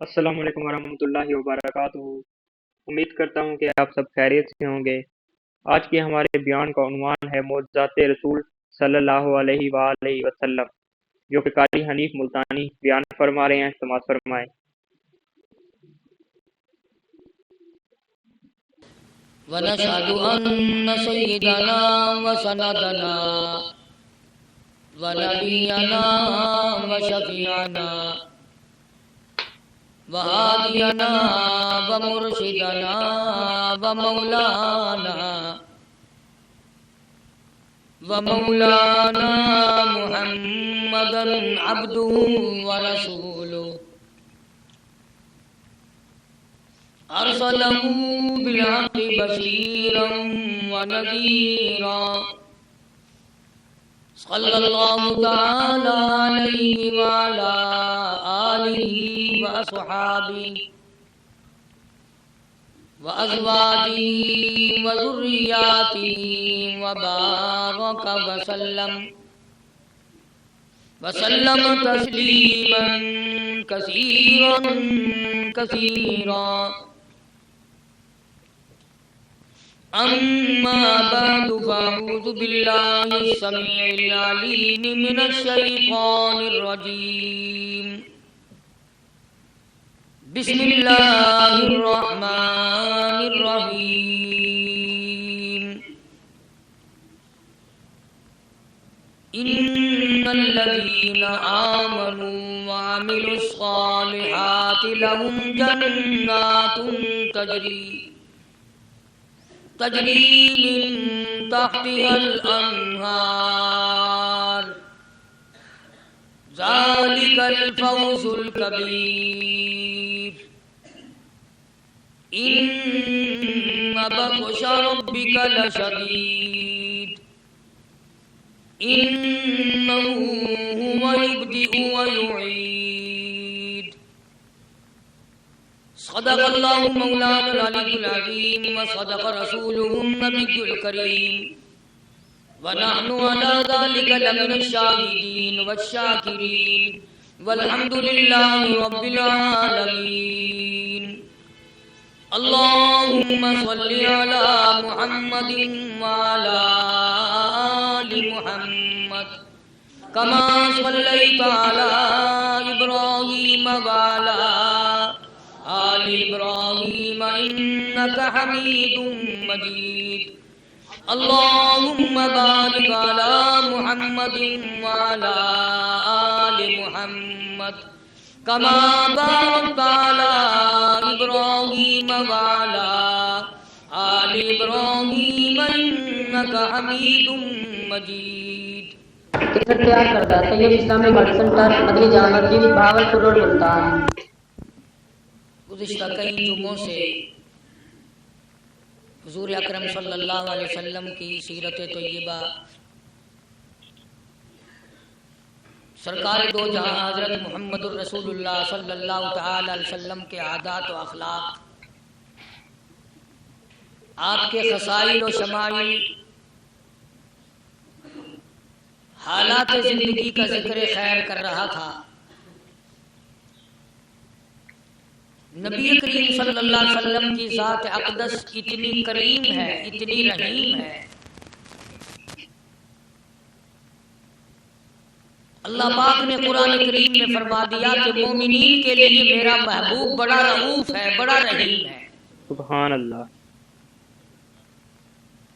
السلام علیکم ورحمۃ اللہ وبرکاتہ۔ امید کرتا ہوں کہ آپ سب خیریت سے ہوں گے۔ آج کے ہمارے بیان کا عنوان ہے معجزات رسول صلی اللہ علیہ وآلہ وسلم، جو کہ قاری حنیف ملتانی بیان فرما رہے ہیں۔ سماعت فرمائیں۔ ونشهد أن سيدنا وسندنا ونبينا وشفيعنا وهادينا ومرشدنا ومولانا محمدا عبده ورسوله أرسله بالحق بشيرا ونذيرا صلى الله تعالى عليه وعلى آله وأصحابه وأزواجه وذرياته وبارك وسلم تسليما كثيرا أما بعد فأعوذ بالله السميع العليم من الشيطان الرجيم بسم الله الرحمن الرحيم إن الذين آمنوا وعملوا الصالحات لهم جنات تجري من تحتها الأنهار ذلك الفوز الكبير إن بطش ربك لشديد إنه هو يبدئ ويعيد صدق الله مولانا العلي العظيم وصدق رسوله النبي الكريم ونحن على ذلك لمن الشاهدين والشاكرين والحمد لله رب العالمين اللهم صل على محمد وعلى آل محمد كما صليت على إبراهيم وعلى آل إبراهيم إنك حميد مجيد اللهم بارك على محمد وعلى آل محمد كما باركت على إبراهيم وعلى آل إبراهيم إنك حميد مجيد۔ تیار کرتا ہے طیب اسلامی بڑی سنٹر مدنی جامع مسجد بہاولپور روڈ ملتان۔ گزشتہ کئی جمعوں سے حضور اکرم صلی اللہ علیہ وسلم کی سیرت طیبہ، سرکار دو جہاں حضرت محمد الرسول اللہ صلی اللہ تعالی علیہ وسلم کے عادات و اخلاق، آپ کے خصائل و شمائل، حالات زندگی کا ذکر خیر کر رہا تھا۔ نبی کریم صلی اللہ علیہ وسلم کی ذات اقدس اتنی کریم ہے، اتنی رحیم ہے، اللہ پاک نے قرآن کریم میں فرما دیا کہ مومنین کے لیے میرا محبوب بڑا رؤوف ہے، بڑا رحیم ہے۔ سبحان اللہ۔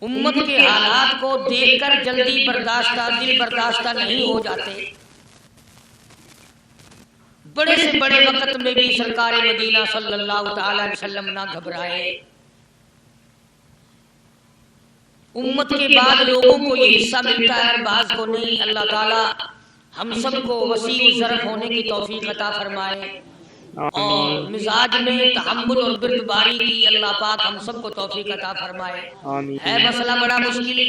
امت کے حالات کو دیکھ کر جلدی دل برداشتہ نہیں ہو جاتے۔ بڑے سے بڑے وقت میں بھی سرکار مدینہ صلی اللہ تعالی علیہ وسلم نہ گھبرائے۔ امت کے بعد لوگوں کو یہ حصہ ملتا ہے، بعض کو نہیں۔ اللہ تعالی ہم سب کو وسیع ظرف ہونے کی توفیق عطا فرمائے، اور مزاج میں تحمل اور بردباری کی اللہ پاک ہم سب کو توفیق عطا فرمائے۔ ہے مسئلہ بڑا مشکل،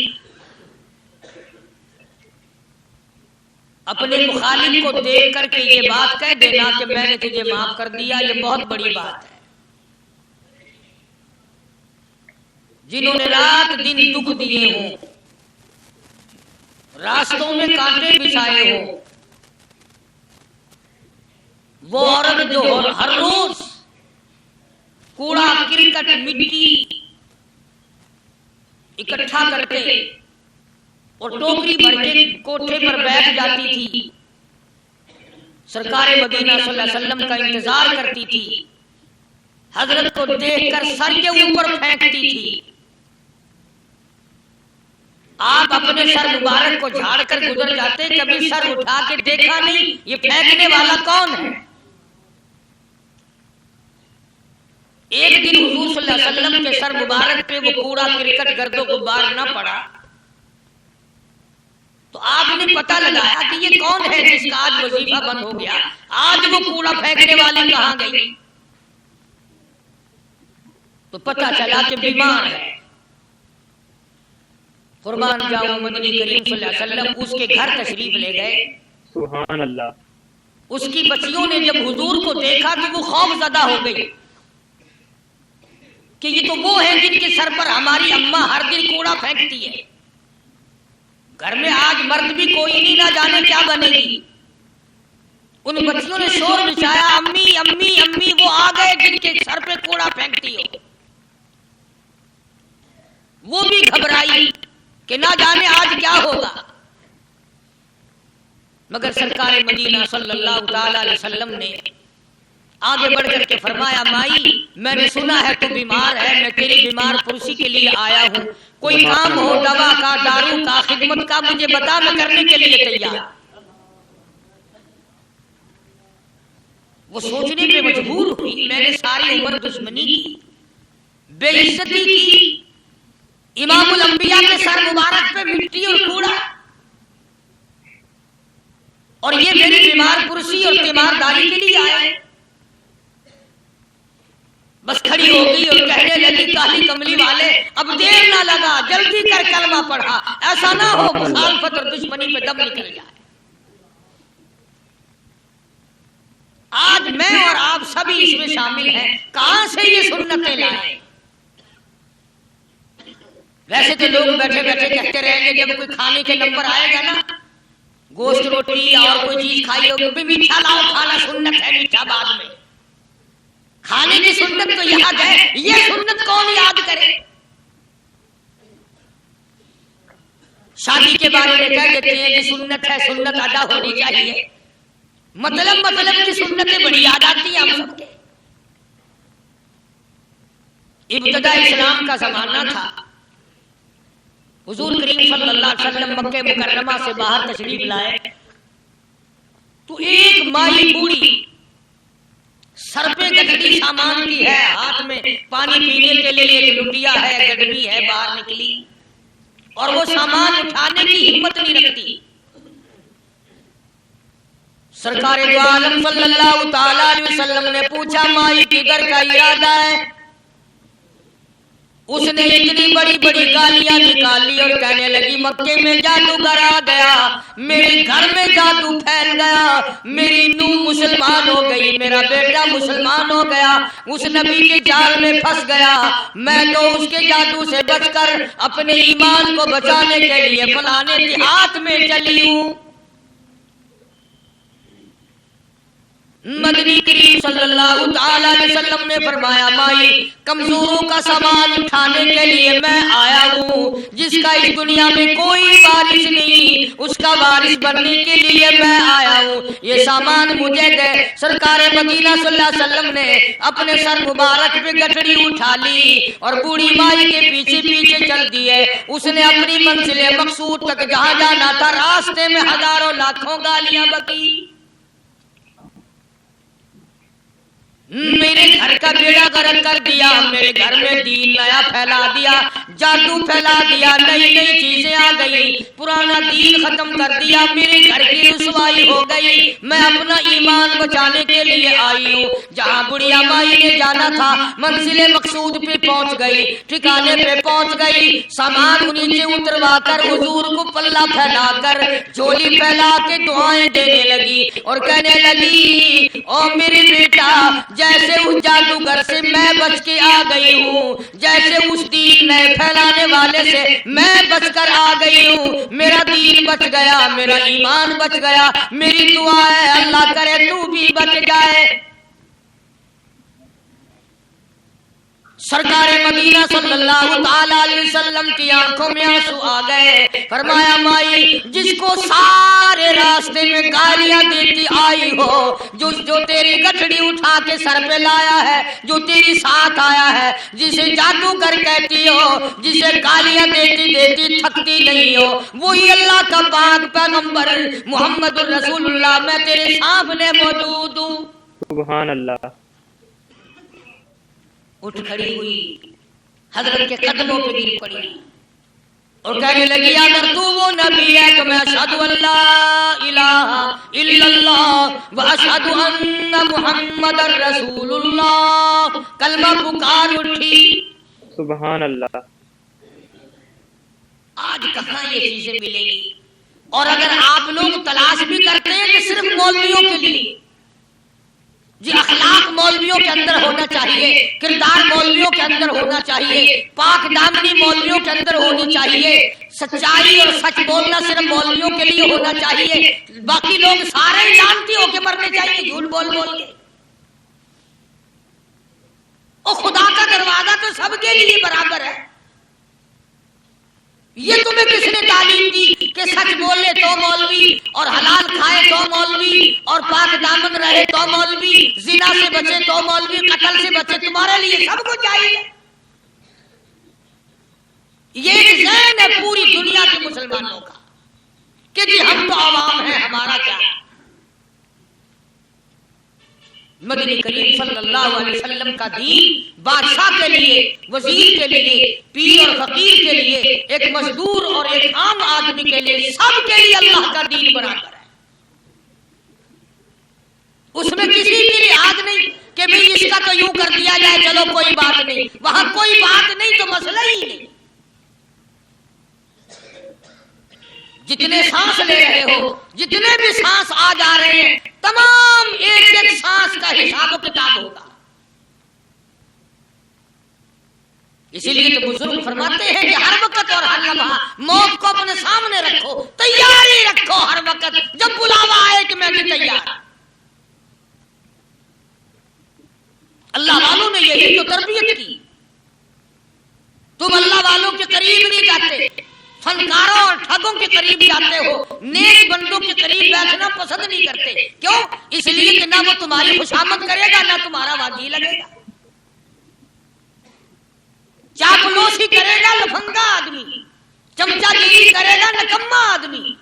اپنے مخالف کو دیکھ کر کے یہ بات کہہ دینا کہ میں نے تجھے معاف کر دیا، یہ بہت بڑی بات ہے۔ جنہوں نے رات دن دکھ دیے ہوں، راستوں میں کانٹے بچھائے ہوں، وہ عورت جو ہر روز کوڑا کرکٹ مٹی اکٹھا کرتے اور ٹوکری بھر کے کوٹھے پر بیٹھ جاتی تھی، سرکار مدینہ صلی اللہ علیہ وسلم کا انتظار کرتی تھی، حضرت کو دیکھ کر سر کے اوپر پھینکتی تھی، آپ اپنے سر مبارک کو جھاڑ کر گزر جاتے، کبھی سر اٹھا کے دیکھا نہیں یہ پھینکنے والا کون ہے۔ ایک دن حضور صلی اللہ علیہ وسلم کے سر مبارک پہ وہ کوڑا کرکٹ گرد و غبار نہ پڑا تو آپ نے پتہ لگایا کہ یہ کون ہے جس کا آج وظیفہ بند ہو گیا، آج وہ کوڑا پھینکنے والی کہاں گئی؟ تو پتہ چلا کہ بیمار ہے۔ قربان جاؤں مدنی کریم صلی اللہ علیہ وسلم اس کے گھر تشریف لے گئے۔ سبحان اللہ۔ اس کی بچیوں نے جب حضور کو دیکھا تو وہ خوف زدہ ہو گئی کہ یہ تو وہ ہیں جن کے سر پر ہماری اماں ہر دن کوڑا پھینکتی ہے، گھر میں آج مرد بھی کوئی نہیں، نہ جانے کیا بنے گی۔ ان بچیوں نے شور مچایا، امی امی امی وہ آ گئے جن کے سر پہ کوڑا پھینکتی ہو۔ وہ بھی گھبرائی کہ نہ جانے آج کیا ہوگا، مگر سرکار مدینہ صلی اللہ تعالی علیہ وسلم نے آگے بڑھ کر کے فرمایا، مائی میں نے سنا ہے تو بیمار ہے، میں تیری بیمار پرسی کے لیے آیا ہوں، کوئی کام ہو دوا کا، دارو کا، خدمت کا مجھے بتا، میں کرنے کے لیے تیار۔ وہ سوچنے پہ مجبور ہوئی، میں نے ساری عمر دشمنی کی، بے عزتی کی، امام الانبیاء کے سر مبارک پہ مٹی اور کوڑا، اور یہ میری بیمار پرسی اور تیمارداری کے لیے آئے۔ بس کھڑی ہو گئی اور کہنے لگی، کالی کملی والے اب دیر نہ لگا، جلدی کر کلمہ پڑھا، ایسا نہ ہو مخالفت اور دشمنی پہ دم نکل جائے۔ آج میں اور آپ سبھی اس میں شامل ہیں، کہاں سے یہ سنتیں لائیں؟ ویسے تو لوگ بیٹھے بیٹھے کہتے رہیں گے جب کوئی کھانے کے نمبر آئے گا نا، گوشت روٹی اور کوئی چیز کھائی ہوگی، میٹھا لاؤ، کھانا سنت ہے، میٹھا بعد میں، کھانے کی سنت تو یاد ہے، یہ سنت کون یاد کرے؟ شادی کے بارے میں کہہ دیتے ہیں کہ سنت ہے، سنت ادا ہونی چاہیے، مطلب کی سنتیں بڑی یاد آتی ہیں ہم سب کے۔ ابتدا اسلام کا زمانہ تھا، حضور کریم صلی اللہ علیہ وسلم مکہ مکرمہ سے باہر تشریف لائے تو ایک مائی بوڑھی سر پہ گٹڑی سامان کی ہے، ہاتھ میں پانی پینے کے لیے ایک لٹیا ہے، گڈڑی ہے، باہر نکلی اور وہ سامان اٹھانے کی ہمت نہیں رکھتی۔ سرکار دو عالم صلی اللہ تعالی علیہ وسلم نے پوچھا، مائی کدھر کا ارادہ ہے؟ اس نے اتنی بڑی بڑی گالیاں نکالی اور کہنے لگی، مکے میں جادوگر آ گیا، میرے گھر میں جادو پھیل گیا، میری نوح مسلمان ہو گئی، میرا بیٹا مسلمان ہو گیا، اس نبی کے جال میں پھنس گیا، میں تو اس کے جادو سے بچ کر اپنے ایمان کو بچانے کے لیے فلانے دیہات میں چلی ہوں۔ مدنی کریم صلی اللہ تعالی علیہ وسلم نے فرمایا، مائی کمزوروں کا سامان اٹھانے کے لیے میں آیا ہوں، جس کا اس دنیا میں کوئی وارث نہیں، اس کا وارث بننے کے لیے میں آیا ہوں، یہ سامان مجھے دے۔ سرکار مدینہ صلی اللہ علیہ وسلم نے اپنے سر مبارک پہ گٹڑی اٹھا لی اور بوڑھی مائی کے پیچھے پیچھے چل دیے۔ اس نے اپنی منزل مقصود تک جہاں جانا تھا، راستے میں ہزاروں لاکھوں گالیاں بکی، میرے گھر کا بیڑا غرق کر دیا، میرے گھر میں دین نیا پھیلا دیا، جادو پھیلا دیا، نئی نئی چیزیں آ گئی، پرانا دین ختم کر دیا، میرے گھر کی رسوائی ہو گئی، میں اپنا ایمان بچانے کے لیے آئی ہوں۔ جہاں بڑھیا مائی نے جانا تھا منزل مقصود پہ پہنچ گئی، ٹھکانے پہ پہنچ گئی، سامان نیچے اتروا کر حضور کو پلہ پھیلا کر جھولی پھیلا کے دعائیں دینے لگی اور کہنے لگی، او میرے بیٹا، جیسے اس جادوگر سے میں بچ کے آ گئی ہوں، جیسے اس دین میں پھیلانے والے سے میں بچ کر آ گئی ہوں۔ میرا دین بچ گیا، میرا ایمان بچ گیا، میری دعا ہے اللہ کرے تو بھی بچ جائے۔ سرکار مدینہ صلی اللہ تعالی علیہ وسلم کی آنکھوں میں آنسو آ گئے۔ فرمایا مائی، جس کو سارے راستے میں گالیاں دیتی آئی ہو، جو تیری گٹھڑی اٹھا کے سر پہ لایا ہے، جو تیری ساتھ آیا ہے، جسے جادوگر کہتی ہو، جسے گالیاں دیتی دیتی تھکتی نہیں ہو، وہی اللہ کا پاک پیغمبر محمد الرسول اللہ، میں تیرے سامنے موجود ہوں۔ سبحان اللہ۔ اٹھ کھڑی ہوئی، حضرت کے قدموں پہ گر پڑی اور کہنے لگی اگر تو وہ نبی ہے تو میں اشہد ان لا الہ الا اللہ و اشہد ان محمد رسول اللہ، کلمہ پکار اٹھی۔ سبحان اللہ۔ آج کہاں یہ چیزیں ملیں گی؟ اور اگر آپ لوگ تلاش بھی کرتے ہیں کہ صرف مولویوں کے لیے، جی اخلاق مولویوں کے اندر ہونا چاہیے، کردار مولویوں کے اندر ہونا چاہیے، پاک دامنی مولویوں کے اندر ہونی چاہیے، سچائی اور سچ بولنا صرف مولویوں کے لیے ہونا چاہیے، باقی لوگ سارے جانتی ہو کے مرنے چاہیے جھوٹ بول بول کے۔ اور خدا کا دروازہ تو سب کے لیے برابر ہے۔ یہ تمہیں کس نے تعلیم دی کہ سچ بولے تو مولوی، اور حلال کھائے تو مولوی، اور پاک دامن رہے تو مولوی، زنا سے بچے تو مولوی، قتل سے بچے، تمہارے لیے سب کو چاہیے۔ یہ ایک ذہن ہے پوری دنیا کے مسلمانوں کا کہ جی ہم تو عوام ہیں، ہمارا کیا ہے۔ مدنی کریم صلی اللہ علیہ وسلم کا دین بادشاہ کے لیے، وزیر کے لیے، پیر اور فقیر کے لیے، ایک مزدور اور ایک عام آدمی کے لیے، سب کے لیے اللہ کا دین برابر ہے۔ اس میں کسی کی لحاظ نہیں کہ بھئی اس کا تو یوں کر دیا جائے چلو کوئی بات نہیں، وہاں کوئی بات نہیں تو مسئلہ ہی نہیں۔ جتنے سانس لے رہے ہو، جتنے بھی سانس آ جا رہے ہیں، تمام ایک ایک سانس کا حساب و کتاب ہوگا۔ اسی لیے تو بزرگ فرماتے ہیں کہ ہر وقت اور ہر لمحہ موت کو اپنے سامنے رکھو، تیاری رکھو ہر وقت، جب بلاوا آئے کہ میں بھی تیار۔ اللہ والوں نے یہی تو تربیت کی۔ تم اللہ والوں کے قریب نہیں جاتے، فنکاروں اور ٹھگوں کے قریب جاتے ہو، نیک بندوں کے قریب بیٹھنا پسند نہیں کرتے۔ کیوں؟ اس لیے کہ نہ وہ تمہاری خوشامد کرے گا، نہ تمہارا واجی لگے گا۔ چاپلوسی کرے گا لفنگا آدمی، چمچا گیری کرے گا نکما آدمی۔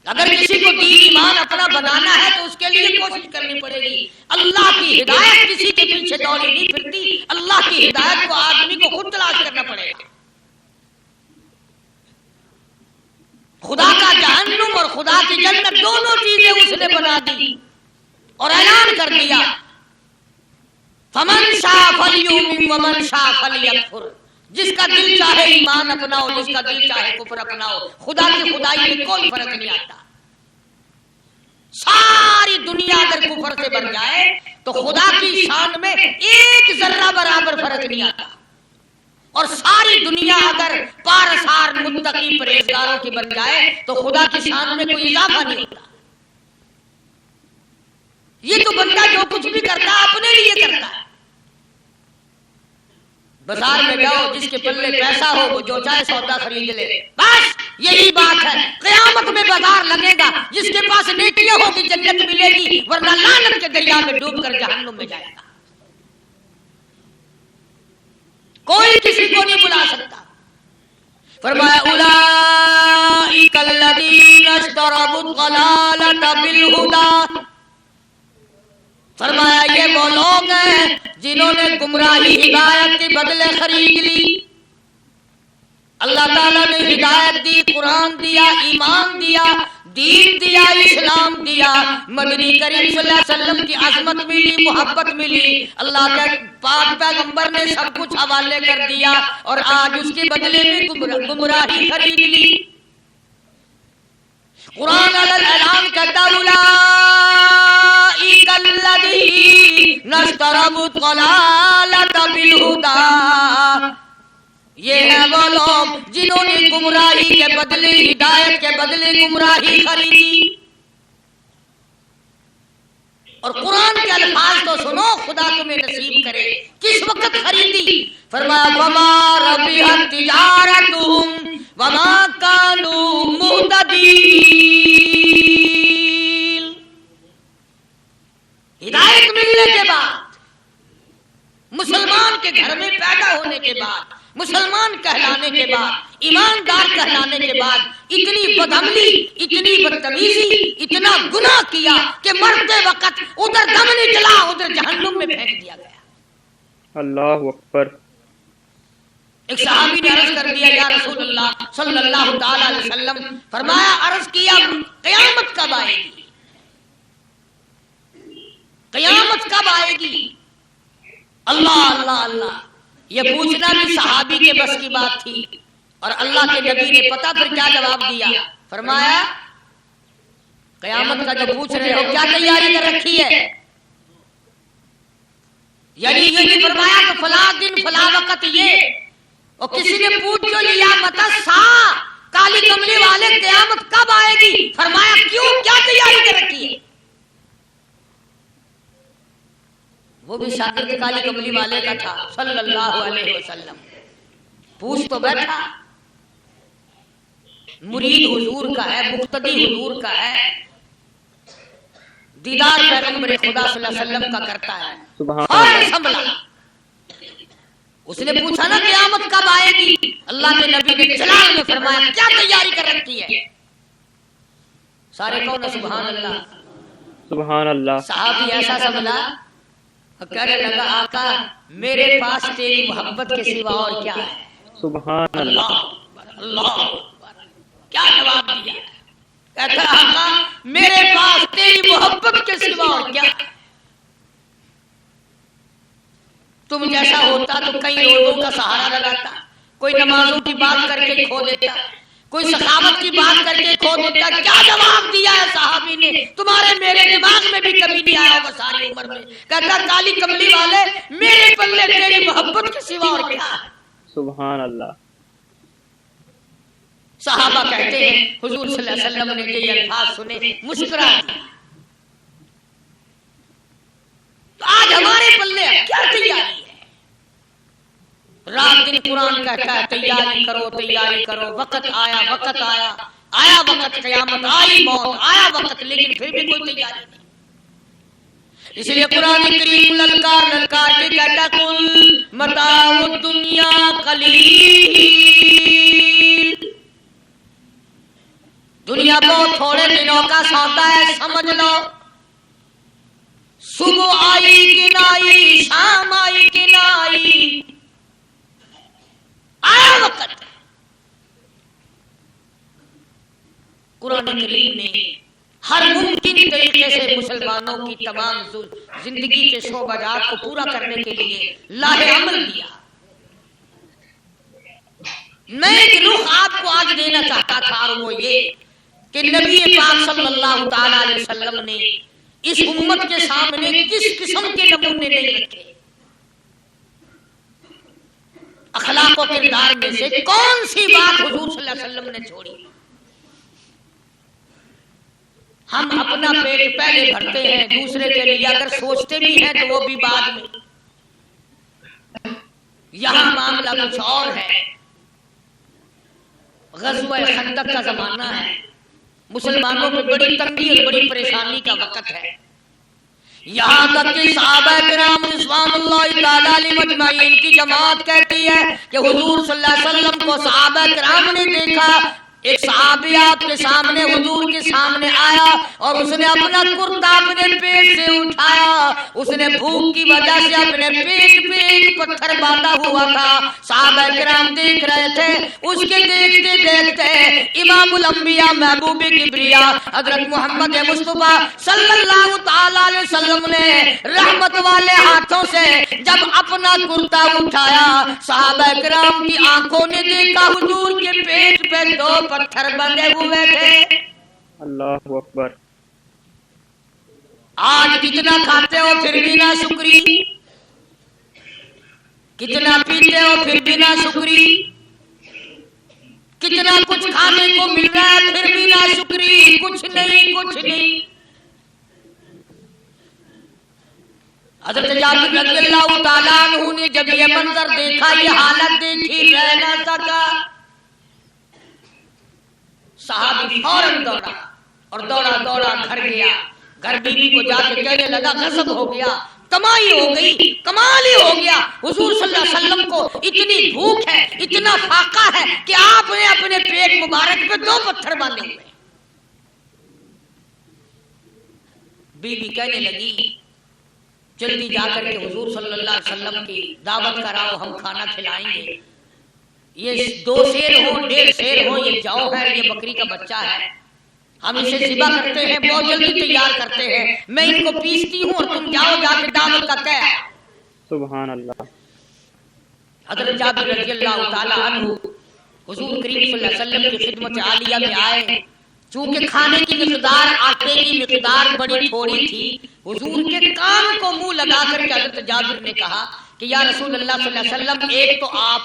اگر کسی کو دین ایمان اپنا بنانا ہے تو اس کے لیے کوشش کرنی پڑے گی۔ اللہ کی ہدایت کسی کے پیچھے دوڑی نہیں پھرتی، اللہ کی ہدایت کو آدمی کو خود تلاش کرنا پڑے گا۔ خدا کا جہنم اور خدا کی جنت دونوں چیزیں اس نے بنا دی اور اعلان کر دیا، فمن شاء فلیؤمن ومن شاء فلیکفر، جس کا دل چاہے ایمان اپناؤ، جس کا دل چاہے کفر اپناؤ، خدا کی خدائی میں کوئی فرق نہیں آتا۔ ساری دنیا اگر کفر سے بن جائے تو خدا کی شان میں ایک ذرہ برابر فرق نہیں آتا، اور ساری دنیا اگر پارسار متقی پرہیزگاروں کی بن جائے تو خدا کی شان میں کوئی اضافہ نہیں ہوتا۔ یہ تو بندہ جو کچھ بھی کرتا ہے اپنے لیے کرتا ہے۔ بازار میں جاؤ، جس کے پلے پیسہ ہو وہ جو چاہے سودا خرید لے، بس یہی بات ہے۔ قیامت میں بازار لگے گا، جس کے پاس نیکیاں ہوگی جنت ملے گی، ورنہ لعنت کے دریا میں ڈوب کر جہنم میں جائے گا۔ کوئی کسی کو نہیں بلا سکتا۔ فرمایا اولئک الذین اشتروا الضلالۃ بالہدی، فرمایا یہ وہ لوگ ہیں جنہوں نے گمراہی ہدایت کے بدلے خرید لی۔ اللہ تعالیٰ نے ہدایت دی، قرآن دیا، ایمان دیا، دین دیا، اسلام دیا، مدنی کریم صلی اللہ علیہ وسلم کی عظمت ملی، محبت ملی، اللہ کے پاک پیغمبر نے سب کچھ حوالے کر دیا، اور آج اس کے بدلے میں گمراہی خرید لی۔ قرآن اعلان کرتا اولئک الذین نستربوا الضلالة بالهدى. یہ ہے وہ لوگ جنہوں نے گمراہی کے بدلے ہدایت کے بدلے گمراہی خریدی. اور قرآن کے الفاظ تو سنو، خدا تمہیں نصیب کرے. کس وقت خریدی؟ فرمایا وما ربحت تجارتهم وما كانوا مهتدين. ہدایت ملنے کے بعد، مسلمان کے گھر میں پیدا ہونے کے بعد، مسلمان کہلانے کے بعد، ایماندار کہلانے کے بعد اتنی بدعملی، اتنی بدتمیزی، اتنا گناہ کیا کہ مرتے وقت ادھر دم نکلا، ادھر جہنم میں پھینک دیا گیا. اللہ اکبر. ایک صحابی نے عرض کر دیا یا رسول اللہ صلی اللہ تعالی علیہ وسلم، فرمایا عرض کیا قیامت کب آئے گی؟ قیامت کب آئے گی؟ اللہ اللہ اللہ. یہ پوچھنا بھی صحابی کے بس کی بات تھی. اور اللہ کے نبی نے پتہ پھر کیا جواب دیا؟ فرمایا قیامت کا جو پوچھ رہے ہو کیا تیاری کر رکھی ہے؟ یعنی یہ نہیں فرمایا کہ فلاں دن فلاں وقت یہ. اور کسی نے پوچھ جو لیا متا سا کالی کملی والے قیامت کب آئے گی؟ فرمایا کیوں، کیا تیاری کر رکھی ہے؟ وہ بھی شاگرد کالی کملی والے کا تھا صلی اللہ علیہ وسلم. پوچھ تو بیٹھا، مرید حضور کا ہے، مقتدی حضور کا ہے، دیدار پیغمبر خدا صلی اللہ علیہ وسلم کا کرتا ہے. اور سنبھلا. اس نے پوچھا نا قیامت کب آئے گی؟ اللہ کے نبی نے جلال میں فرمایا کیا تیاری کر رکھی ہے؟ سارے کہو سبحان اللہ. سبحان اللہ. صحابی ایسا سنبھلا، کہنے لگا آقا میرے پاس تیری محبت کے سوا اور کیا ہے؟ سبحان اللہ. اللہ کیا جواب دیا؟ کہتا آقا میرے پاس تیری محبت کے سوا اور کیا؟ تم جیسا ہوتا تو کئی لوگوں کا سہارا لگاتا، کوئی نمازوں کی بات کر کے کھو دیتا، کوئی سخاوت کی بات کر کے کھو دیتا. کیا جواب دیا ہے صحابی نے؟ تمہارے میرے دماغ میں بھی کبھی نہیں آیا ہوگا ساری عمر میں. کہتا کالی کملی والے میرے پلے تیری محبت کے سوا اور کیا؟ سبحان اللہ. صحابہ کہتے ہیں حضور صلی اللہ علیہ وسلم نے یہ الفاظ سنے مسکرا دیا. تو آج ہمارے پلے کیا تیاری ہے؟ رات دن قرآن کہتا ہے تیاری کرو تیاری کرو. وقت آیا، وقت آیا، آیا وقت، قیامت آئی، موت آیا وقت، لیکن پھر بھی کوئی تیاری نہیں. اس لیے قرآن کریم للکار للکار کے کہتا کل متاع الدنیا قلیل. دنیا بہت تھوڑے دنوں کا سودا ہے، سمجھ لو. صبح آئی کہ نہ آئی، شام آئی کہ نہ آئی، آیا وقت. قرآن کریم نے ہر ممکن طریقے سے مسلمانوں کی تمام زندگی کے شعبات کو پورا کرنے کے لیے لاہ عمل دیا. میں ایک رخ آپ کو آج دینا چاہتا تھا، اور وہ یہ کہ نبی پاک صلی اللہ تعالی علیہ وسلم نے اس امت کے سامنے کس قسم کے نمونے نہیں رکھے. اخلاق و کردار میں سے کون سی بات حضور صلی اللہ علیہ وسلم نے چھوڑی؟ ہم اپنا پیٹ پہلے بھرتے ہیں، دوسرے کے لیے اگر سوچتے بھی ہیں تو وہ بھی بعد میں. یہاں معاملہ کچھ اور ہے. غزوہ خندق کا زمانہ ہے، مسلمانوں میں بڑی تنگی اور بڑی پریشانی کا وقت ہے. یہاں تک کہ صحابہ کرام رضوان اللہ تعالی علیہم اجمعین کی جماعت کہتی ہے کہ حضور صلی اللہ علیہ وسلم کو صحابہ کرام نے دیکھا. ایک صحابی آپ کے سامنے حضور کے سامنے آیا اور اس نے اپنا کرتا اپنے پیٹ سے اٹھایا. اس نے بھوک کی وجہ سے اپنے پیٹ پہ ایک پتھر باندھا ہوا تھا. صحابہ کرام دیکھ رہے تھے. اس کے دیکھتے دیکھتے امام الانبیاء محبوب کبریا حضرت محمد مصطفیٰ صلی اللہ تعالی علیہ وسلم نے رحمت والے ہاتھوں سے جب اپنا کرتا اٹھایا، صحابہ کرام کی آنکھوں نے دیکھا حضور کے پیٹ پہ دو پتھر بندے ہوئے تھے. اللہ اکبر. آج کتنا کھاتے ہو پھر بھی نہ شکری، کتنا پیتے ہو پھر بھی نہ شکری، کتنا کچھ کھانے کو مل رہا ہے پھر بھی نہ شکری، کچھ نہیں کچھ نہیں۔ حضرت جابر رضی اللہ تعالیٰ عنہ نے جب یہ منظر دیکھا، یہ حالت دیکھی، رہ نہ سکا۔ صحابی فوراً دوڑا اور دوڑا دوڑا گھر گیا، گھر بیوی کو جا کے کہنے لگا غضب ہو گیا، کمائی ہو گئی، کمال ہی ہو گیا، حضور صلی اللہ علیہ وسلم کو اتنی بھوک ہے، اتنا فاقہ ہے کہ آپ نے اپنے پیٹ مبارک پہ 2 پتھر باندھے ہوئے۔ بیوی کہنے لگی جلدی جا کر کے حضور صلی اللہ علیہ وسلم کی دعوت کراؤ، ہم کھانا کھلائیں گے۔ یہ 2 شیر ہو 1.5 شیر ہو، یہ جو ہے یہ بکری کا بچہ ہے، ہم اسے ذبح کرتے ہیں، بہت جلدی تیار کرتے ہیں، میں ان کو پیستی ہوں اور تم جاؤ جا کے دعوت کا کہہ۔ سبحان اللہ۔ حضرت جابر رضی اللہ تعالی عنہ حضور کریم صلی اللہ علیہ وسلم کی خدمت عالیہ میں آئے، چونکہ کھانے کی مقدار، آٹے کی مقدار بڑی تھوڑی تھی، حضور کے کان کو منہ لگا کر کے حضرت جابر نے کہا کہ یا رسول اللہ صلی اللہ علیہ وسلم، ایک تو آپ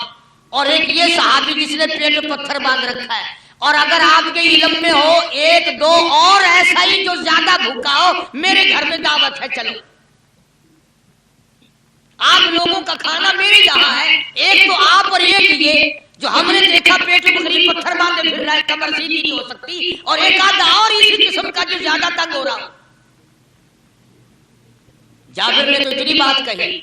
اور ایک یہ صحابی جس نے پیٹ میں پتھر باندھ رکھا ہے، اور اگر آپ کے علم میں ہو 1-2 اور ایسا ہی جو زیادہ بھوکا ہو، میرے گھر میں دعوت ہے، چلو۔ آپ لوگوں کا کھانا میرے یہاں ہے، ایک تو آپ اور ایک یہ جو ہم نے دیکھا پیٹ میں بکری پتھر باندھے پھر رہا ہے، کمر سیدھی نہیں ہو سکتی، اور ایک آدھا اور اسی قسم کا جو زیادہ تنگ ہو رہا ہو۔ جابر نے تو اتنی بات کہی،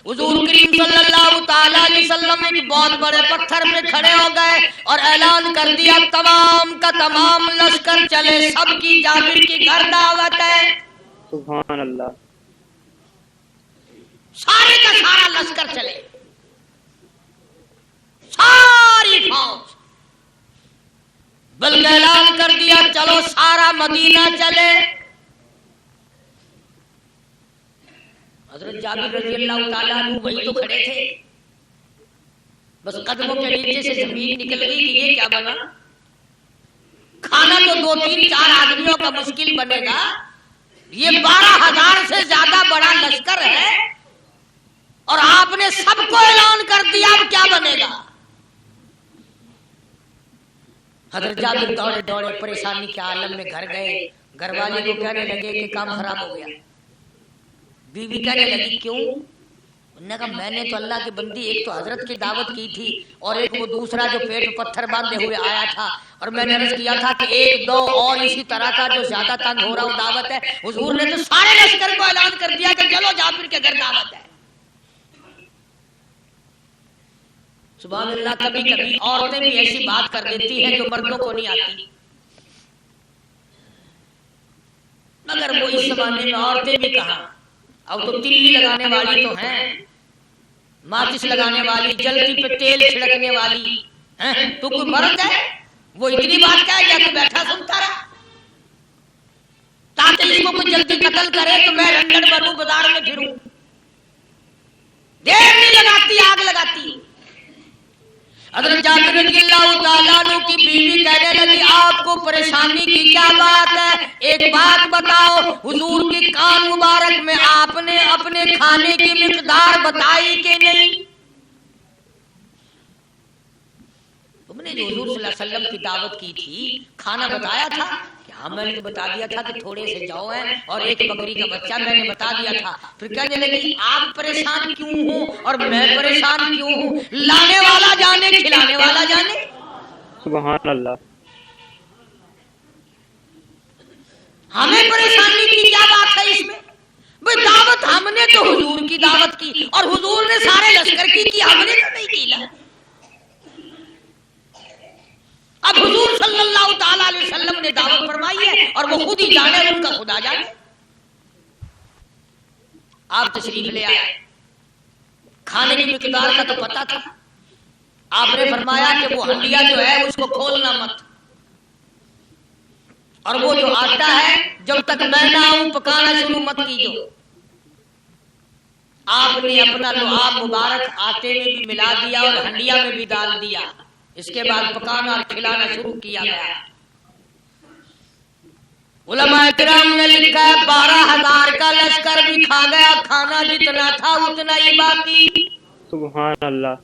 حضور کریم صلی اللہ تعالی علیہ وسلم ایک بہت بڑے پتھر پہ کھڑے ہو گئے اور اعلان کر دیا تمام کا تمام لشکر چلے، سب کی جابر کی گھر دعوت ہے۔ سبحان اللہ۔ سارے کا سارا لشکر چلے، ساری فوج، بلکہ اعلان کر دیا چلو سارا مدینہ چلے۔ حضرت جابر رضی اللہ تعالیٰ عنہ وہی تو کھڑے تھے، بس قدموں کے نیچے سے زمین نکل گئی کہ یہ کیا بنا، کھانا تو 2-3-4 آدمیوں کا مشکل بنے گا، یہ 12,000 سے زیادہ بڑا لشکر ہے، اور آپ نے سب کو اعلان کر دیا، اب کیا بنے گا۔ حضرت جابر دوڑے دوڑے پریشانی کے عالم میں گھر گئے، گھر والے کو کہنے لگے کہ کام خراب ہو گیا۔ بیوی کہنے لگی کیوں؟ انہوں نے کہا میں نے تو اللہ کی بندی ایک تو حضرت کی دعوت کی تھی، اور ایک وہ دوسرا جو پیٹ پتھر باندھے ہوئے آیا تھا، اور میں نے عرض کیا تھا کہ 1-2 اور اسی طرح کا جو زیادہ تنگ ہو رہا ہوں دعوت ہے۔ حضور نے تو سارے لشکر کو اعلان کر دیا کہ چلو جابر کے گھر دعوت ہے۔ سبحان اللہ۔ کبھی کبھی عورتیں بھی ایسی بات کر دیتی ہیں جو مردوں کو نہیں آتی، مگر وہ اس زمانے میں عورتیں بھی کہاں، اب تو تلی لگانے والی تو ہیں، ماچس لگانے والی، جلتی پہ تیل چھڑکنے والی، تو کوئی مرد ہے وہ اتنی بات کہے یا تو بیٹھا سنتا رہا، تاکہ اس کو کوئی جلدی قتل کرے تو میں رنگڑ بنوں بازار میں پھروں، دیر نہیں لگاتی آگ لگاتی۔ حضرت جابر رضی اللہ تعالیٰ عنہ کی بیوی کہنے لگی آپ کو پریشانی کی کیا بات ہے، ایک بات بتاؤ، حضور کی کان مبارک میں آپ نے اپنے کھانے کی مقدار بتائی کہ نہیں؟ تم نے جو حضور صلی اللہ علیہ وسلم کی دعوت کی تھی کھانا بتایا تھا؟ ہاں میں نے تو بتا دیا تھا کہ تھوڑے سے جو ہیں اور ایک بکری کا بچہ، میں نے بتا دیا تھا۔ پھر کہنے لگی آپ پریشان کیوں ہوں اور میں پریشان کیوں ہوں، لانے والا جانے کھلانے والا جانے۔ سبحان اللہ۔ ہمیں پریشانی کی کیا بات ہے اس میں؟ بھئی دعوت ہم نے تو حضور کی دعوت کی، اور حضور نے سارے لشکر کی ہم نے تو نہیں کی نا۔ اب حضور صلی اللہ تعالیٰ علیہ وسلم نے دعوت فرمائی ہے اور وہ خود ہی جانے، ان کا خدا جانے۔ آپ تشریف لے آئے، کھانے کی مقدار کا تو پتا تھا، آپ نے فرمایا کہ وہ ہنڈیا جو ہے اس کو کھولنا مت، اور وہ جو آٹا ہے جب تک میں نہ آؤں پکانا شروع مت کیجو۔ آپ نے اپنا لعاب مبارک آٹے میں بھی ملا دیا اور ہنڈیا میں بھی ڈال دیا، اس کے بعد پکانا اور کھلانا شروع کیا گیا۔ علماء کرام نے لکھا ہے 12,000 کا لشکر بھی کھا گیا، کھانا جتنا تھا اتنا ہی باقی. سبحان اللہ.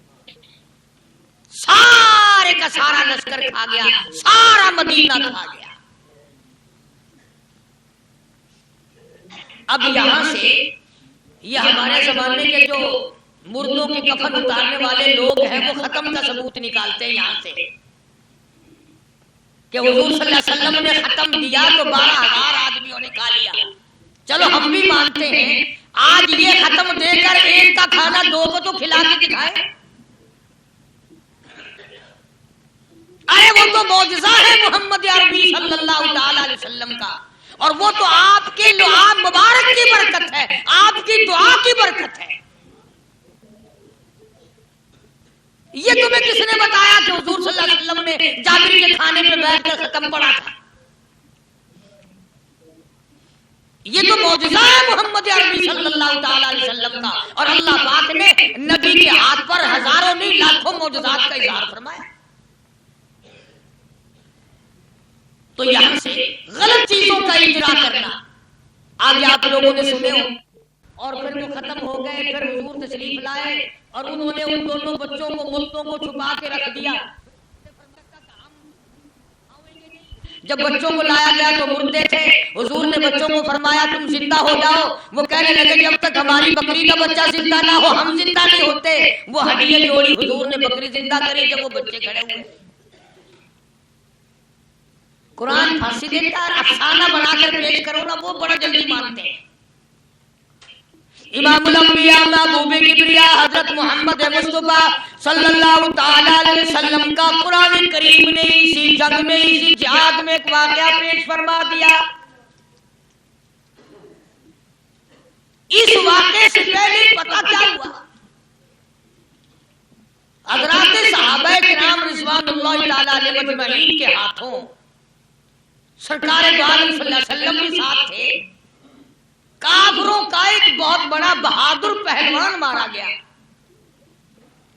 سارے کا سارا لشکر کھا گیا، سارا مدینہ کھا گیا. اب یہاں سے یہ ہمارے زمانے کے جو مردوں کے کفن اتارنے والے لوگ ہیں وہ ختم کا ثبوت نکالتے ہیں یہاں سے کہ حضور صلی اللہ علیہ وسلم نے ختم دیا تو 12,000 آدمیوں نے کھا لیا. چلو ہم بھی مانتے ہیں آج یہ ختم دے کر ایک کا کھانا 2 کو تو کھلا کے دکھائے. ارے وہ تو معجزہ ہے محمد عربی صلی اللہ تعالی علیہ وسلم کا، اور وہ تو آپ کے دعا مبارک کی برکت ہے، آپ کی دعا کی برکت ہے. یہ تمہیں کس نے بتایا کہ حضور صلی اللہ علیہ وسلم نے جابر کے کھانے پہ بیٹھ کر ختم پڑا تھا؟ یہ تو معجزہ ہے محمد عربی صلی اللہ تعالی علیہ وسلم کا، اور اللہ پاک نے نبی کے ہاتھ پر ہزاروں نہیں لاکھوں معجزات کا اظہار فرمایا. تو یہاں سے غلط چیزوں کا اجرا کرنا آگے آپ لوگوں نے سنے ہو، اور پھر وہ ختم ہو گئے. پھر حضور تشریف لائے اور انہوں نے ان دونوں بچوں کو مردوں کو چھپا کے رکھ دیا. جب بچوں کو لایا گیا تو مردے تھے. حضور نے بچوں کو فرمایا تم زندہ ہو جاؤ. وہ کہنے لگے جب تک ہماری بکری کا بچہ زندہ نہ ہو ہم زندہ نہیں ہوتے. وہ ہڈیاں جوڑی، حضور نے بکری زندہ کری. جب وہ بچے کھڑے ہوئے، قرآن پھانسی دیتا ہے، افسانہ بنا کر پیش کرو نا وہ بڑا جلدی مانتے ہیں. امام الانبیاء محبوب کبریا حضرت محمد مصطفیٰ صلی اللہ تعالی علیہ وسلم کا قرآن کریم نے اسی جنگ میں، اسی جہاد میں ایک واقعہ پیش فرما دیا. اس واقعے سے پہلے پتہ کیا ہوا؟ حضرات صحابہ کرام رضوان اللہ تعالی علیہ مجمعین کے ہاتھوں سرکار دو عالم صلی اللہ علیہ وسلم بھی ساتھ تھے. کافروں کا ایک بہت بڑا بہادر پہلوان مارا گیا.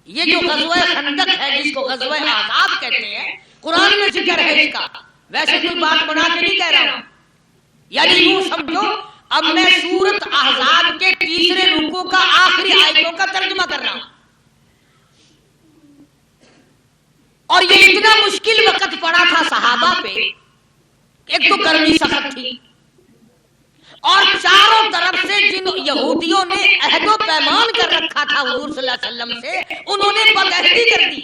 یہ جو غزوہ خندق ہے جس کو غزوہ احزاب کہتے ہیں، قرآن میں ذکر ہے اس کا. ویسے کوئی بات بنا کے نہیں کہہ رہا ہوں، یعنی یوں سمجھو اب میں سورت احزاب کے تیسرے رکوع کا آخری آیتوں کا ترجمہ کر رہا ہوں. اور یہ اتنا مشکل وقت پڑا تھا صحابہ پہ. ایک تو گرمی سخت تھی، اور چاروں طرف سے جن یہودیوں نے عہد و پیمان کر رکھا تھا حضور صلی اللہ علیہ وسلم سے، انہوں نے بدعہدی کر دی.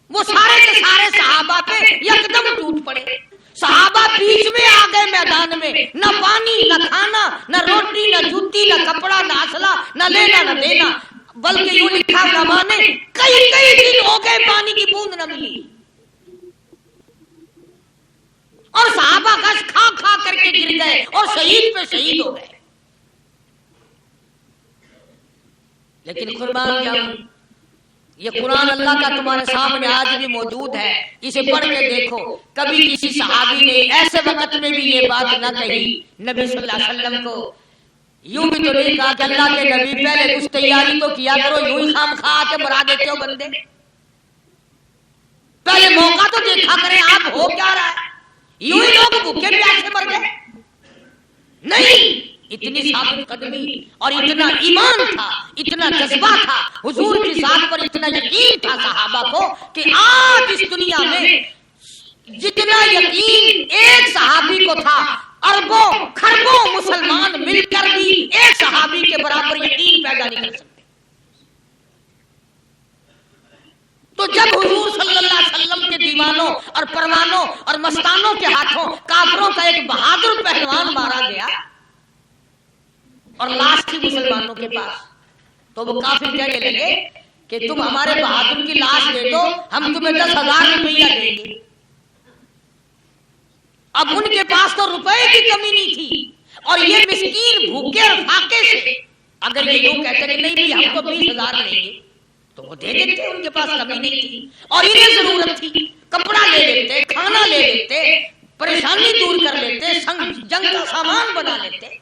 وہ سارے کے سارے صحابہ پہ یکدم ٹوٹ پڑے. صحابہ بیچ میں آ گئے میدان میں، نہ پانی نہ کھانا نہ روٹی نہ جوتی نہ کپڑا نہ اسلحہ نہ لینا نہ دینا. بلکہ یوں لکھا علماء نے کئی دن ہو گئے پانی کی بوند نہ ملی، اور صحابہ گھاس کھا کھا کر کے گر گئے اور شہید پہ شہید ہو گئے. لیکن قربان جاؤں، یہ قرآن اللہ کا تمہارے سامنے آج بھی موجود ہے. اسے پڑھ کے دیکھو. کبھی کسی صحابی نے ایسے وقت میں بھی یہ بات نہ کہی نبی صلی اللہ علیہ وسلم کو. یوں بھی تو نہیں کہا کہ اللہ کے نبی پہلے کچھ تیاری تو کیا کرو، یوں ہی خام خواہ کے مرا دیتے ہو بندے. پہلے موقع تو دیکھا کریں آپ ہو کیا رہا ہے. یوں ہی لوگ بھوکے پیاسے مر گئے. نہیں، اتنی ثابت قدمی اور اتنا ایمان تھا، اتنا جذبہ تھا، حضور کی ذات پر اتنا یقین تھا صحابہ کو کہ آج اس دنیا میں جتنا یقین ایک صحابی کو تھا، اربوں کھربوں مسلمان مل کر بھی ایک صحابی کے برابر یقین پیدا نہیں کر سکتے. تو جب حضور صلی اللہ علیہ وسلم کے دیوانوں اور پروانوں اور مستانوں کے ہاتھوں کافروں کا ایک بہادر پہلوان مارا گیا اور لاش تھی مسلمانوں کے پاس، تو وہ کافر کہنے لگے کہ تم ہمارے بہادر کی لاش دے دو، ہم تمہیں 10,000 روپیہ دیں گے. اب ان کے پاس تو روپے کی کمی نہیں تھی، اور یہ مسکین بھوکے اور فاقے سے اگر یہ یوں کہتے کہ نہیں بھی ہم کو 20,000 لیں گے تو وہ دے دیتے. ان کے پاس کمی نہیں تھی اور انہیں ضرورت تھی. کپڑا لے لیتے، کھانا لے لیتے، پریشانی دور کر لیتے، جنگ کا سامان بنا لیتے.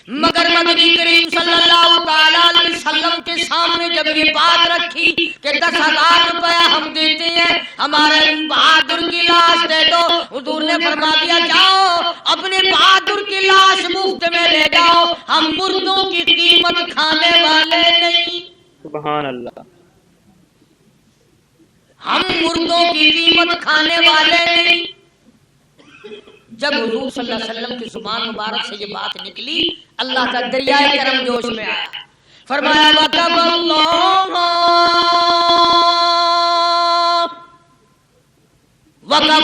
مگر نبی کریم صلی اللہ تعالی علیہ وسلم کے سامنے جب یہ بات رکھی کہ 10,000 روپیہ ہم دیتے ہیں ہمارے بہادر کی لاش دے دو، حضور نے فرما دیا جاؤ اپنے بہادر کی لاش مفت میں لے جاؤ، ہم مردوں کی قیمت کھانے والے نہیں۔ سبحان اللہ۔ ہم مردوں کی قیمت کھانے والے نہیں۔ جب حضور صلی اللہ علیہ وسلم کی زبان مبارک سے یہ بات نکلی، اللہ کا دریائے کرم جوش میں آیا، فرمایا وَكَفَ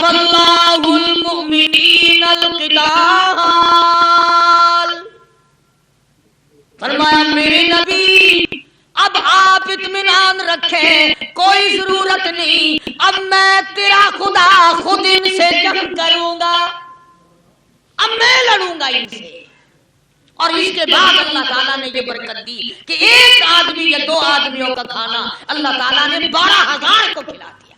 اللَّهُ الْمُؤْمِنِينَ الْقِتَالَ، فرمایا میرے نبی اب آپ اطمینان رکھیں، کوئی ضرورت نہیں، اب میں تیرا خدا خود ان سے جنگ کروں گا، اب میں لڑوں گا ان سے۔ اور اس کے بعد اللہ تعالیٰ نے یہ برکت دی کہ ایک آدمی یا 2 آدمیوں کا کھانا اللہ تعالیٰ نے 12,000 کو کھلا دیا۔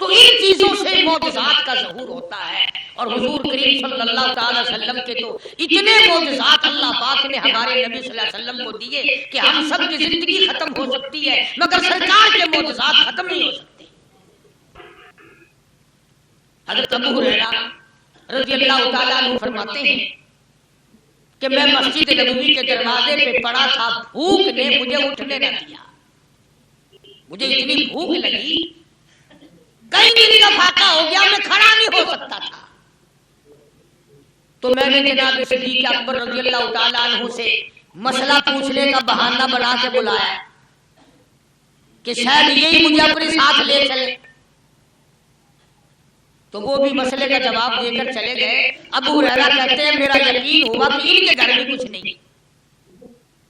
تو ان چیزوں سے معجزات کا ظہور ہوتا ہے، اور حضور کریم صلی اللہ تعالی وسلم کے تو اتنے معجزات اللہ پاک نے ہمارے نبی صلی اللہ علیہ وسلم کو دیے کہ ہم سب کی زندگی ختم ہو سکتی ہے مگر سرکار کے معجزات ختم نہیں ہو سکتے۔ حضرت ابو ہریرہ رضی اللہ تعالیٰ عنہ فرماتے ہیں کہ میں مسجد نبوی کے دروازے پہ پڑا تھا، بھوک نے مجھے اٹھنے نہ دیا، مجھے اتنی بھوک لگی کئی دن کا فاقہ ہو گیا، میں کھڑا نہیں ہو سکتا تھا۔ تو میں نے جناب صدیق اکبر رضی اللہ تعالیٰ عنہ سے مسئلہ پوچھنے کا بہانہ بنا کے بلایا کہ شاید یہی مجھے اپنے ساتھ لے چلے، تو وہ بھی مسئلے کا جواب دے کر چلے گئے۔ ابو ہریرہ کہتے ہیں میرا یقین ہوا کہ ان کے گھر میں کچھ نہیں۔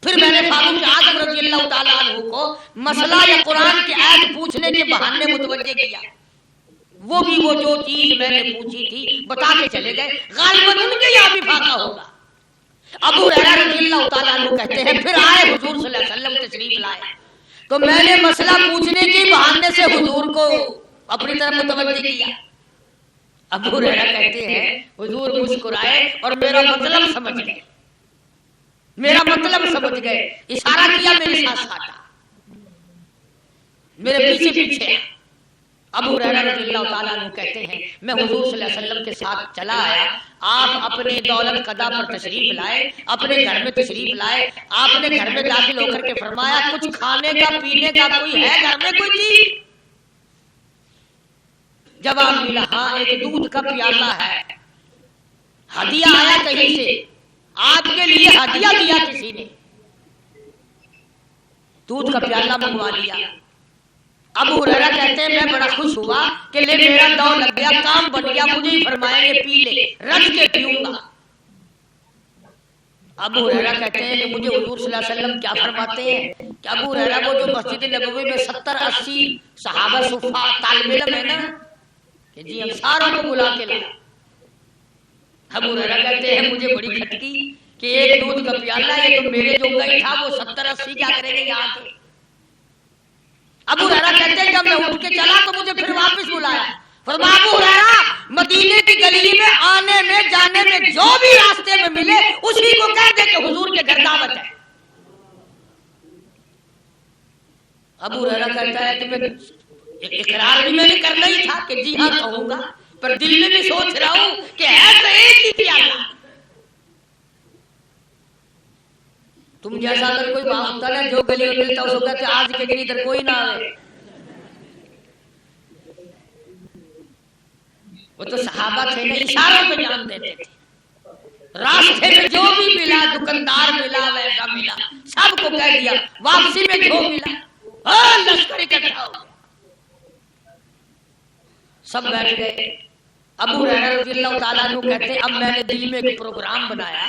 پھر میں نے فاروق اعظم رضی اللہ تعالیٰ عنہ کو مسئلہ یا قرآن کی آیت پوچھنے کے بہانے متوجہ کیا، وہ بھی وہ جو چیز میں نے پوچھی تھی بتا کے چلے گئے، غالباً ان کے یہاں بھی فاقہ ہوگا۔ ابو ہریرہ رضی اللہ تعالیٰ عنہ کہتے ہیں پھر آئے حضور صلی اللہ علیہ وسلم تشریف لائے، تو میں نے مسئلہ پوچھنے کے بہانے سے حضور کو اپنی طرف متوجہ کیا۔ ابو ہریرہ کہتے ہیں حضور مسکرائے اور میرا مطلب سمجھ گئے، میرا مطلب سمجھ گئے، اشارہ کیا میرے ساتھ ساتھ، میرے پیچھے پیچھے۔ ابو ہریرہ رضی اللہ تعالیٰ عنہ کہتے ہیں میں حضور صلی اللہ علیہ وسلم کے ساتھ چلا آیا، آپ اپنے دولت قضا پر تشریف لائے، اپنے گھر میں تشریف لائے، آپ نے گھر میں داخل ہو کر کے فرمایا کچھ کھانے کا پینے کا کوئی ہے گھر میں کوئی چیز؟ جواب ملا ہاں ایک دودھ کا پیالہ ہے، ہدیہ آیا کہیں سے، آپ کے لیے ہدیہ دیا کسی نے، دودھ کا پیالہ منگوا لیا۔ ابو ہریرہ کہتے ہیں میں بڑا خوش ہوا کہ لے میرا دور لگ گیا، کام بن گیا، مجھے ہی فرمائیں گے پی لے، رج کے پیوں گا۔ ابو ہریرہ کہتے ہیں کہ مجھے حضور صلی اللہ علیہ وسلم کیا فرماتے ہیں کہ ابو ہریرہ وہ جو مسجد نبوی میں 70-80 صحابہ صفحہ طالب علم ہے نا کہ جی ہم ساروں کو بلا کے لایا۔ ابو ہریرہ کہتے ہیں مجھے بڑی کھٹکی کہ ایک دودھ کا پیالہ ہے تو میرے جو گئی تھا وہ 70-80 کیا کریں گے یہاں کے۔ ابو ہریرہ کہتے ہیں جب میں اٹھ کے چلا تو مجھے پھر واپس بلایا، فرمایا ابو ہریرہ مدینے کی گلی میں آنے میں جانے میں جو بھی راستے میں ملے اسی کو کہہ دے کہ حضور کے گھر دعوت ہے۔ ابو ہریرہ کہتا ہے کہ میں اقرار بھی میں نے کرنا ہی تھا کہ جی ہاں کہوں گا، پر دل میں بھی سوچ رہا ہوں کہ ہے تو ایک ہی پیالہ۔ تم جیسا اگر کوئی ہوتا ہے جو گلی میں ملتا اس کو کہتے آج کے دن ادھر کوئی نہ آئے۔ وہ تو صحابہ تھے نا، اشاروں پہ جان دیتے تھے، راستے میں جو بھی ملا، دکاندار ملا ویسا ملا، سب کو کہہ دیا، واپسی میں جو ملا لشکر اکٹھا ہو، سب بیٹھ گئے۔ ابو ہریرہ رضی اللہ تعالیٰ عنہ کہتے ہیں اب میں نے دل میں ایک پروگرام بنایا،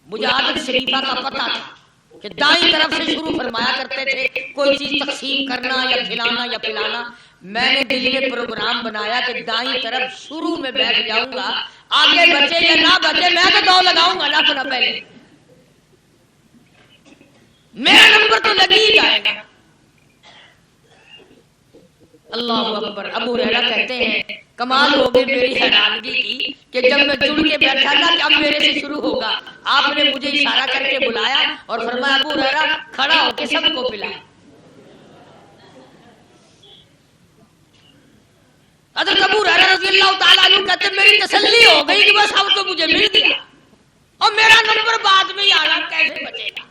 مجھے عادت شریفہ کا پتہ تھا کہ دائیں طرف سے شروع فرمایا کرتے تھے کوئی چیز تقسیم کرنا یا کھلانا یا پلانا، میں نے دل میں پروگرام بنایا کہ دائیں طرف شروع میں بیٹھ جاؤں گا، آگے بچے یا نہ بچے میں تو دو لگاؤں گا نہ اپنا پہلے، میرا نمبر تو لگ ہی جائے گا۔ اللہ اکبر۔ ابو ہریرہ کہتے ہیں کمال ہو گئی میری حیرانگی کی کہ کہ جب میں جڑ کے بیٹھا تھا کہ اب میرے سے شروع ہوگا، آپ نے مجھے اشارہ کر کے بلایا اور فرمایا ابو ہریرہ کھڑا ہو کے سب کو پلا۔ حضرت ابو ہریرہ رضی اللہ تعالیٰ عنہ کہتے میری تسلی ہو گئی کہ بس اب تو مجھے مل گیا اور میرا نمبر بعد میں ہی آنا، کیسے بچے گا۔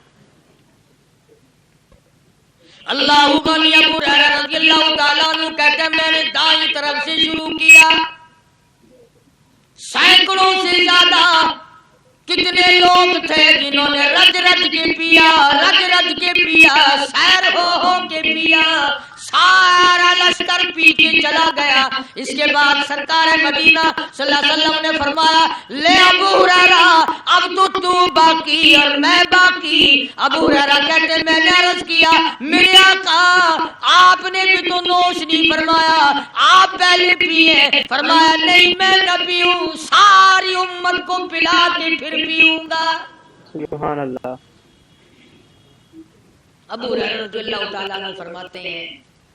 اللہ غنی ابو ہریرہ رضی اللہ تعالیٰ عنہ کہتے ہیں میں نے دائیں طرف سے شروع کیا، سینکڑوں سے زیادہ کتنے لوگ تھے جنہوں نے رج رج کے پیا، رج رج کے پیا، سیر ہو کے پیا، سارا لشکر پی کے چلا گیا۔ اس کے بعد سرکار مدینہ صلی اللہ علیہ وسلم نے فرمایا لے ابو ہریرہ اب تو باقی اور میں باقی۔ ابو ہریرہ کہتے میں نے عرض کیا میرے آقا آپ نے بھی تو نوش نہیں فرمایا، آپ پہلے پیے۔ فرمایا نہیں میں نہ پیوں، ساری امت کو پلا کے پھر پیوں گا۔ سبحان اللہ۔ ابو ہریرہ رضی اللہ تعالیٰ عنہ فرماتے ہیں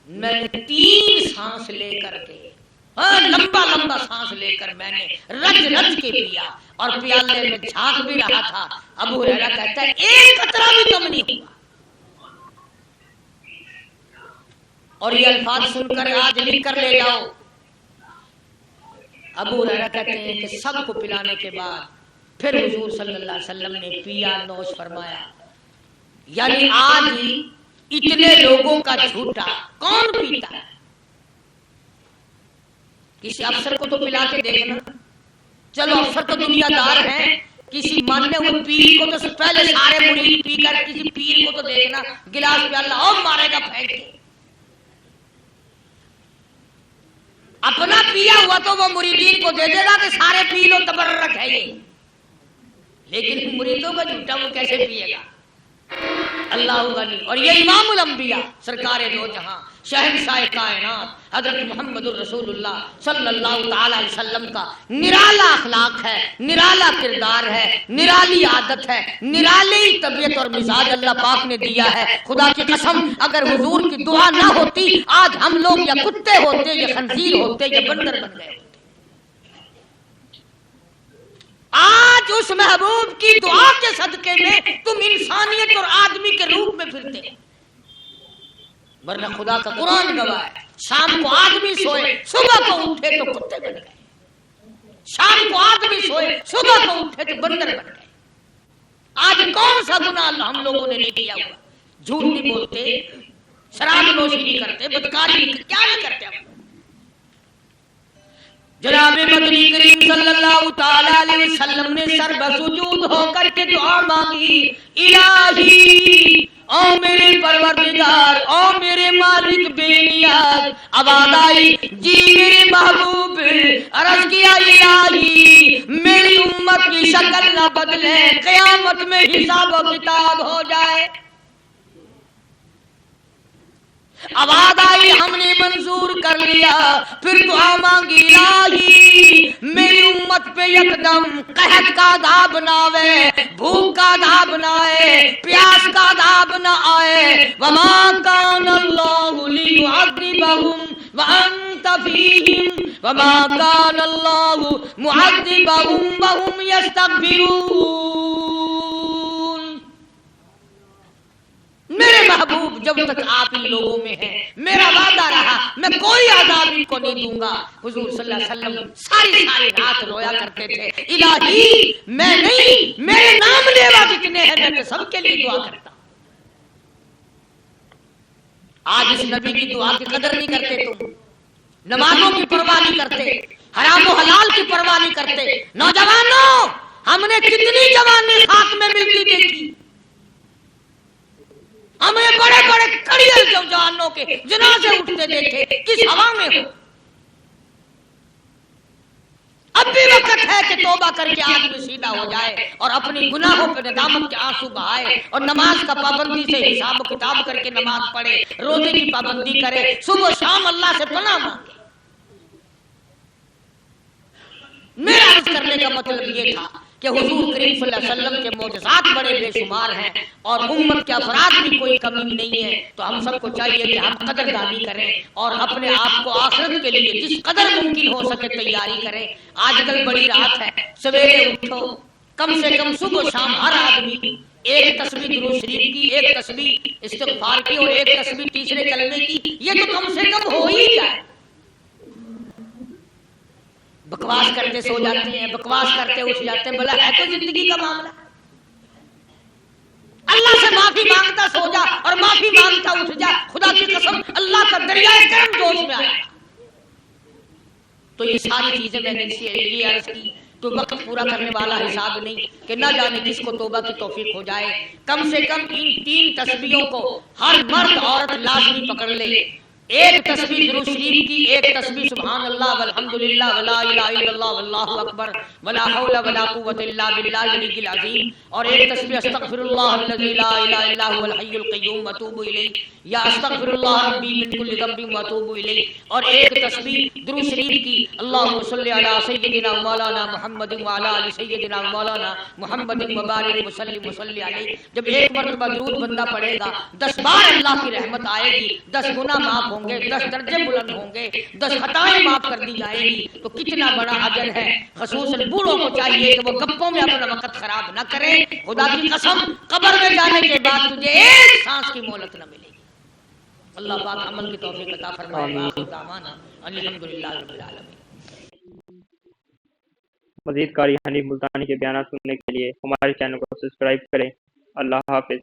میں نے 3 سانس لے کر کے لمبا لمبا سانس لے کر میں نے رج رج کے پیا اور پیالے میں جھانک بھی رہا تھا۔ ابو ہریرہ کہتا ہے ایک قطرہ بھی کم نہیں ہوا۔ اور یہ الفاظ سن کر آج لکھ کر لے جاؤ۔ ابو ہریرہ کہتے ہیں کہ سب کو پلانے کے بعد پھر حضور صلی اللہ علیہ وسلم نے پیا، نوش فرمایا۔ یعنی آج اتنے لوگوں کا جھوٹا کون پیتا ہے؟ کسی افسر کو تو پلا کے دیکھنا، چلو افسر تو دنیا دار ہیں، کسی ماننے ہوئے پیر کو تو پہلے سارے مرید پی کر کسی پیر کو تو دیکھنا گلاس پہ اللہ اور مارے گا پھینک کے۔ اپنا پیا ہوا تو وہ مریدین کو دے دے گا کہ سارے پی لو تبرک ہے یہ، لیکن مریدوں کا جھوٹا وہ کیسے پیے گا؟ اللہ غنی۔ اور یہ امام الانبیاء سرکار دو جہاں شہنشاہ کائنات حضرت محمد الرسول اللہ صلی اللہ تعالی علیہ وسلم کا نرالا اخلاق ہے، نرالا کردار ہے، نرالی عادت ہے، نرالی طبیعت اور مزاج اللہ پاک نے دیا ہے۔ خدا کی قسم اگر حضور کی دعا نہ ہوتی آج ہم لوگ یا کتے ہوتے یا خنزیر ہوتے یا بندر بن گئے ہوتے۔ آج اس محبوب کی دعا کے صدقے میں تم انسانیت اور آدمی کے روپ میں پھرتے، ورنہ خدا کا قرآن گواہ ہے شام کو آدمی سوئے صبح کو اٹھے تو کتے بن گئے، شام کو آدمی سوئے صبح کو اٹھے تو بندر بن گئے۔ آج کون سا گناہ ہم لوگوں نے نہیں کیا ہوا؟ جھوٹ نہیں بولتے، شراب نوشی نہیں کرتے، بدکاری نہیں کرتے، کیا نہیں کرتے ہم؟ جناب مدنی کریم صلی اللہ تعالی علیہ وسلم نے سر بسجود ہو کر کے دعا مانگی، الہی او میرے پروردگار او میرے مالک بے نیاز۔ آواز آئی جی میرے محبوب، عرض کیا الہی میری امت کی شکل نہ بدلے، قیامت میں حساب و کتاب ہو جائے۔ آواز آئی ہم نے منظور کر لیا، پھر دعا مانگی الہی میری امت پہ یکدم قحط کا عذاب نہ آئے، بھوک کا عذاب نہ آئے، پیاس کا عذاب نہ آئے۔ وما کان اللہ لیعذبہم وانت فیہم وما کان اللہ معذبہم وہم یستغفرون۔ میرے محبوب جب تک آپ ان لوگوں میں ہیں میرا وعدہ رہا میں کوئی عذاب ان کو نہیں دوں گا۔ حضور صلی اللہ علیہ وسلم ساری رات رویا کرتے تھے، الہی میں نہیں میرے نام لیوا جتنے ہیں میں سب کے لیے دعا کرتا ہوں۔ آج اس نبی کی دعا کی قدر نہیں کرتے، تم نمازوں کی پرواہ نہیں کرتے، حرام و حلال کی پرواہ نہیں کرتے۔ نوجوانوں ہم نے کتنی جوانی خاک میں ملتی دیکھی، ہمیں بڑے بڑے کڑیل جوانوں کے جنازے اٹھتے دیکھے، کس ہوا میں ہو۔ اب بھی وقت ہے کہ توبہ کر کے آدمی سیدھا ہو جائے اور اپنی گناہوں پہ ندامت کے آنسو بہائے اور نماز کا پابندی سے حساب و کتاب کر کے نماز پڑھے، روزے کی پابندی کرے، صبح شام اللہ سے پناہ مانگے۔ میرا عرض کرنے کا مطلب یہ تھا کہ حضور کریم صلی اللہ علیہ وسلم کے معجزات بڑے بے شمار ہیں اور امت کے افراد بھی کوئی کمی نہیں ہے، تو ہم سب کو چاہیے کہ ہم قدردانی کریں اور اپنے آپ کو آخرت کے لیے جس قدر ممکن ہو سکے تیاری کریں۔ آج کل بڑی رات ہے، سویرے اٹھو، کم سے کم صبح و شام ہر آدمی ایک تسبیح درود شریف کی، ایک تسبیح استغفار کی اور ایک تسبیح تیسرے کلمے کی، یہ تو کم سے کم ہو ہی جائے۔ بکواس کرتے سو جاتے ہیں، بکواس کرتے اٹھ جاتے ہیں، بلا ہے تو زندگی کا معاملہ۔ اللہ سے معافی مانگتا سو جا اور معافی مانگتا اٹھ جا، خدا کی قسم اللہ کا دریائے کرم جوش میں آیا۔ تو یہ ساری چیزیں میں نے یہ عرض کی، تو وقت پورا کرنے والا حساب نہیں کہ نہ جانے کس کو توبہ کی توفیق ہو جائے۔ کم سے کم ان 3 تسبیحوں کو ہر مرد عورت لازمی پکڑ لے، ایک تسبیح درود شریف کی، ایک تسبیح سبحان اللہ والحمدللہ ولا الہ الا اللہ واللہ اکبر ولا حول ولا قوت الا باللہ العلی العظیم، اور ایک تسبیح استغفر اللہ الذی لا الہ الا هو الحی القیوم واتوب الیہ، یا استغفر اللہ ربی من کل ذنب واتوب الیہ، اور ایک تسبیح درود شریف کی اللہم صلی علی سیدنا مولانا محمد وعلی آل سیدنا مولانا محمد مبارک وسلم وصلی علیہ۔ جب ایک مرتبہ درود بندہ پڑھے گا 10 بار اللہ کی رحمت آئے گی، 10 گناہ معاف ہوں گے، 10 درجے بلند ہوں گے، 10 خطائیں معاف کر دی جائیں گی، تو کتنا بڑا اجر ہے۔ خصوصاً بوڑھوں کو چاہیے کہ وہ گپوں میں اپنا وقت خراب نہ کریں، خدا کی قسم قبر میں جانے کے بعد تجھے ایک سانس کی مہلت نہ ملے گی۔ اللہ پاک عمل کی توفیق عطا فرمائے۔ آخر دعوانا الحمدللہ رب العالمین۔ مزید قاری حنیف ملتانی کے بیانات سننے کے لیے ہمارے چینل کو سبسکرائب کریں۔ اللہ حافظ۔